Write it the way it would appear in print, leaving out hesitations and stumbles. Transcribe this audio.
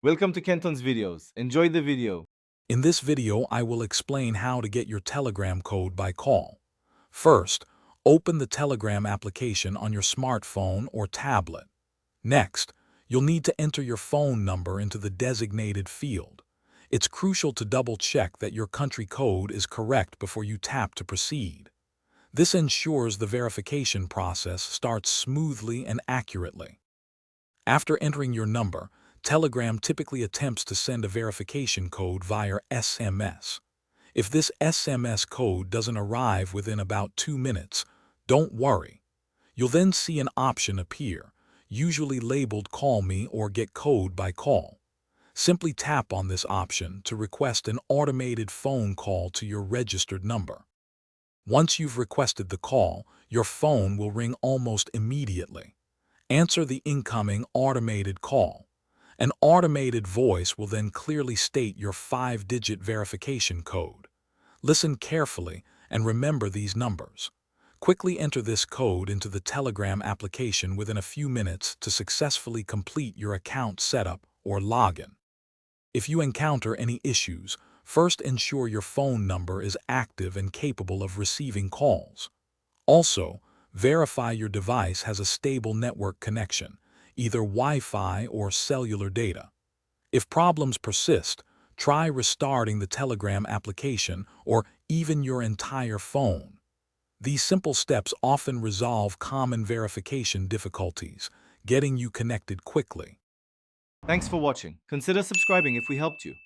Welcome to Kenton's videos. Enjoy the video. In this video, I will explain how to get your Telegram code by call. First, open the Telegram application on your smartphone or tablet. Next, you'll need to enter your phone number into the designated field. It's crucial to double-check that your country code is correct before you tap to proceed. This ensures the verification process starts smoothly and accurately. After entering your number, Telegram typically attempts to send a verification code via SMS. If this SMS code doesn't arrive within about 2 minutes, don't worry. You'll then see an option appear, usually labeled Call Me or Get Code by Call. Simply tap on this option to request an automated phone call to your registered number. Once you've requested the call, your phone will ring almost immediately. Answer the incoming automated call. An automated voice will then clearly state your 5-digit verification code. Listen carefully and remember these numbers. Quickly enter this code into the Telegram application within a few minutes to successfully complete your account setup or login. If you encounter any issues, first ensure your phone number is active and capable of receiving calls. Also, verify your device has a stable network connection, either Wi-Fi or cellular data. If problems persist, try restarting the Telegram application or even your entire phone. These simple steps often resolve common verification difficulties, getting you connected quickly. Thanks for watching. Consider subscribing if we helped you.